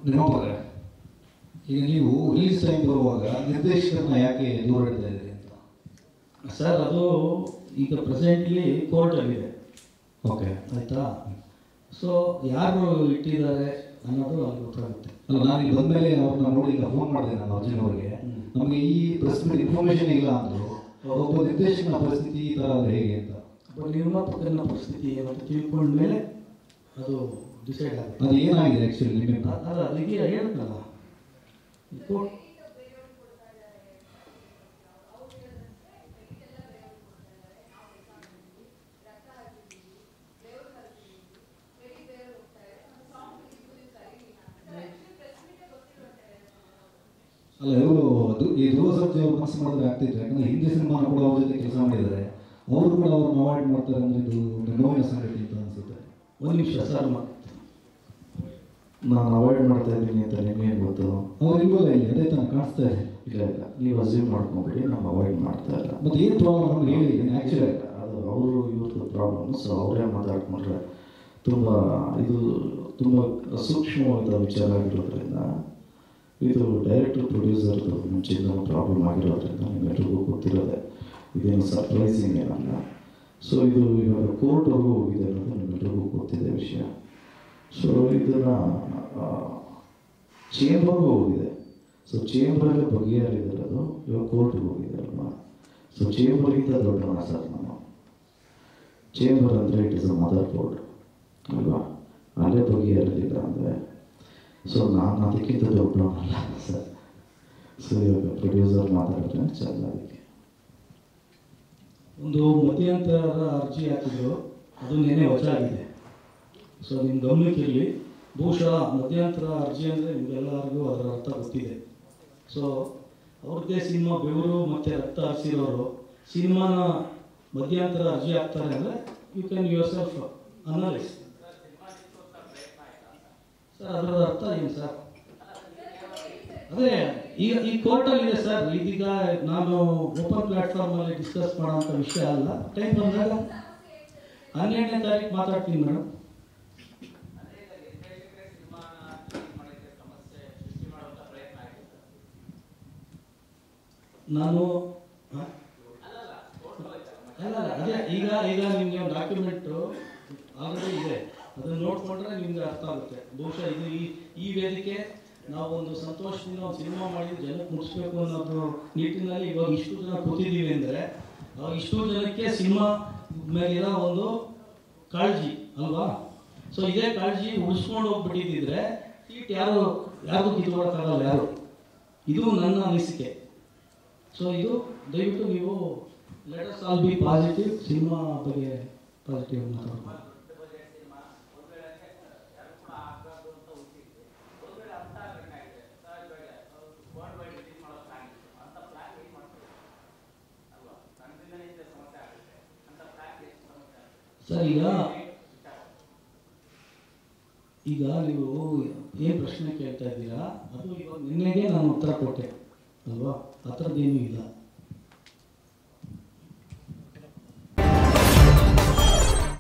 ನೆನಪಾದ್ರೆ ಈಗ ನೀವು release time ಬರುವಾಗ ನಿರ್ದೇಶಕರನ್ನ ಯಾಕೆ ದೂರ ಇಡ್ತಾ ಇದ್ದೀರಿ ಅಂತ? ಸರ್ ಅದು ಈಗ ಪ್ರೆಸೆಂಟ್ಲಿ ಕೋರ್ಟಲ್ಲಿದೆ. ಓಕೆ, ಆಯಿತಾ? ಸೊ ಯಾರು ಇಟ್ಟಿದ್ದಾರೆ ಅನ್ನೋದು ಅಲ್ಲಿ ಗೊತ್ತಾಗುತ್ತೆ. ಅಲ್ಲ, ನಾನು ಇಲ್ಲಿ ಬಂದಮೇಲೆ ಅವ್ರನ್ನ ನೋಡಿ ಈಗ ಫೋನ್ ಮಾಡಿದೆ ನಾನು ಅರ್ಜುನ್ ಅವರಿಗೆ. ನಮಗೆ ಈ ಪ್ರೆಸ್ ಮೀಟ್ ಇನ್ಫಾರ್ಮೇಷನ್ ಇಲ್ಲ ಅಂದರು. ಒಬ್ಬ ನಿರ್ದೇಶಕನ ಪರಿಸ್ಥಿತಿ ಈ ಥರ ಅಂದರೆ ಹೇಗೆ ಅಂತ, ಒಬ್ಬ ನಿರ್ಮಾಪಕನ ಪರಿಸ್ಥಿತಿ ಏನಂತ ತಿಳ್ಕೊಂಡ ಮೇಲೆ ಅದು ಡಿಸೈಡ್ ಆಗುತ್ತೆ. ಅದು ಏನಾಗಿದೆ ಆ್ಯಕ್ಚುಲಿ ನಿಮಗೆ? ಅಲ್ಲ, ಅದಕ್ಕೆ ಹೇಳ್ತಲ್ಲ ಕೋರ್ಟ್ ಅಲ್ಲ, ಇವರು ಈ ಧ್ರುವ ಸರ್ಜಾ ಅವರು ಮನಸ್ಸು ಮಾಡಿದ್ರೆ ಆಗ್ತಿದ್ರು. ಯಾಕಂದ್ರೆ ಹಿಂದಿ ಸಿನಿಮಾನ ಕೂಡ ಅವ್ರ ಜೊತೆ ಕೆಲಸ ಮಾಡಿದ್ದಾರೆ. ಅವರು ಕೂಡ ಅವ್ರನ್ನ ಅವಾಯ್ಡ್ ಮಾಡ್ತಾರೆ ಅಂದರೆ ಇದು ನೋವಿನ ಸಂಗತಿ ಅಂತ ಅನಿಸುತ್ತೆ. ಒಂದು ನಿಮಿಷ ಸರ್, ನಾನು ಅವಾಯ್ಡ್ ಮಾಡ್ತಾ ಇದ್ದೀನಿ ಅಂತ ನಿಮಗೇನು ಗೊತ್ತು? ಅವ್ರು ಇಲ್ವಲ್ಲ ಇಲ್ಲಿ, ಅದೇ ತಾನು ಕಾಣಿಸ್ತಾ ಇದೆ. ಇಲ್ಲ, ನೀವು ಅಸ್ಯೂಮ್ ಮಾಡ್ಕೊಂಬಿಡಿ, ನಾವು ಅವಾಯ್ಡ್ ಮಾಡ್ತಾ ಇಲ್ಲ. ಮತ್ತು ಏನು ಪ್ರಾಬ್ಲಮ್ ನಮ್ಗೆ ಹೇಳಿ ಆ್ಯಕ್ಚುಲಿ. ಅದು ಅವರು ಇವ್ರದ್ದು ಪ್ರಾಬ್ಲಮ್. ಸೊ ಅವರೇ ಮಾತಾಡ್ಕೊಂಡ್ರೆ ಇದು ತುಂಬ ಸೂಕ್ಷ್ಮವಾದ ವಿಚಾರ ಆಗಿರೋದ್ರಿಂದ, ಇದು ಡೈರೆಕ್ಟರ್ ಪ್ರೊಡ್ಯೂಸರ್ದು ಮುಂಚಿನ ಪ್ರಾಬ್ಲಮ್ ಆಗಿರೋದ್ರಿಂದ ನಿಮ್ಮೆಲ್ಲರಿಗೂ ಗೊತ್ತಿರೋದೆ, ಇದೇನು ಸರ್ಪ್ರೈಸಿಂಗ್ ಏನಲ್ಲ. ಸೊ ಇದು ಇವಾಗ ಕೋರ್ಟ್ವರೆಗೂ ಹೋಗಿದೆ ಅನ್ನೋದು ನಿಮ್ಮೆಲ್ಲರಿಗೂ ಗೊತ್ತಿದೆ ವಿಷಯ. ಸೊ ಇದನ್ನು ಚೇಂಬರ್ಗೂ ಹೋಗಿದೆ. ಸೊ ಚೇಂಬರಲ್ಲಿ ಬಗೆಹರಿದಿರೋದು ಇವಾಗ ಕೋರ್ಟ್ಗೆ ಹೋಗಿದೆ ಅಲ್ವಾ? ಸೊ ಚೇಂಬರ್ಗಿಂತ ದೊಡ್ಡವನ ಸರ್ ನಾನು. ಚೇಂಬರ್ ಅಂದರೆ it is a mother board ಅಲ್ವಾ? ಅಲ್ಲೇ ಬಗೆಹರಿಲಿಲ್ಲ ಅಂದರೆ ಸೊ ನಾನು ಅದಕ್ಕಿಂತ ದೊಡ್ಡವನಲ್ಲ ಸರ್. ಸೊ ಇವಾಗ ಪ್ರೊಡ್ಯೂಸರ್ ಮಾತಾಡಿದ್ರೆ ಚೆಂದ. ಅದಕ್ಕೆ ಒಂದು ಮಧ್ಯಂತರ ಅರ್ಜಿ ಹಾಕಿದ್ರು, ಅದು ನೆನೆ ವಜಾ ಆಗಿದೆ. ಸೊ ನಿಮ್ಮ ಗಮನಕ್ಕಿರಲಿ. ಬಹುಶಃ ಮಧ್ಯಂತರ ಅರ್ಜಿ ಅಂದರೆ ನಿಮಗೆಲ್ಲರಿಗೂ ಅದರ ಅರ್ಥ ಗೊತ್ತಿದೆ. ಸೊ ಅವ್ರದ್ದೇ ಸಿನಿಮಾ ಬೆವರು ಮತ್ತು ರಕ್ತ ಹರಿಸಿರೋರು ಸಿನಿಮಾನ ಮಧ್ಯಂತರ ಅರ್ಜಿ ಹಾಕ್ತಾರೆ ಅಂದರೆ you can yourself analyse. Sir ಅದರ ಅರ್ಥ ಏನು ಸರ್? ಅದೇ ಈ ಕೋರ್ಟಲ್ಲಿದೆ ಸರ್. ಇದೀಗ ನಾನು ಓಪನ್ ಪ್ಲಾಟ್ಫಾರ್ಮಲ್ಲಿ ಡಿಸ್ಕಸ್ ಮಾಡೋಂಥ ವಿಷಯ ಅಲ್ಲ. ಟೈಮ್ ಬಂದಾಗ 12ನೇ ತಾರೀಕು ಮಾತಾಡ್ತೀನಿ ಮೇಡಮ್. ನಾನು ಅಲ್ಲ ಅದೇ ಈಗ ನಿಮಗೆ ಒಂದು ಡಾಕ್ಯುಮೆಂಟು ಆಲ್ರೆಡಿ ಇದೆ, ಅದನ್ನು ನೋಡಿಕೊಂಡ್ರೆ ನಿಮ್ಗೆ ಅರ್ಥ ಆಗುತ್ತೆ. ಬಹುಶಃ ಇದು ಈ ವೇದಿಕೆ ನಾವು ಒಂದು ಸಂತೋಷದಿಂದ ಒಂದು ಸಿನಿಮಾ ಮಾಡಿ ಜನಕ್ಕೆ ಮುಗಿಸ್ಬೇಕು ಅನ್ನೋದು ನಿಟ್ಟಿನಲ್ಲಿ ಇವಾಗ ಇಷ್ಟು ಜನ ಕೂತಿದ್ದೀವಿ ಅಂದರೆ ಇಷ್ಟು ಜನಕ್ಕೆ ಸಿನಿಮಾ ಮೇಲಿರೋ ಒಂದು ಕಾಳಜಿ ಅಲ್ವಾ? ಸೊ ಇದೇ ಕಾಳಜಿ ಉಳಿಸ್ಕೊಂಡು ಹೋಗ್ಬಿಟ್ಟಿದ್ದಿದ್ರೆ ಸೀಟ್ ಯಾರಿಗೂ ಕಿತ್ಕೊಳಕ್ಕಾಗಲ್ಲ ಯಾರು. ಇದು ನನ್ನ ಅನಿಸಿಕೆ. ಸೊ ಇದು ದಯವಿಟ್ಟು ನೀವು let us all B positive. Cinema ಬಗ್ಗೆ ಪಾಸಿಟಿವ್ ಮಾತಾಡೋಣ. ಸರ್ ಈಗ ನೀವು ಏನು ಪ್ರಶ್ನೆ ಕೇಳ್ತಾ ಇದ್ದೀರಾ, ಅದು ಇವಾಗ ನಿನ್ನೆಗೆ ನಾನು ಉತ್ತರ ಕೊಟ್ಟೆ ಅಲ್ವಾ? ಆ ಥರದ್ದೇನೂ ಇಲ್ಲ.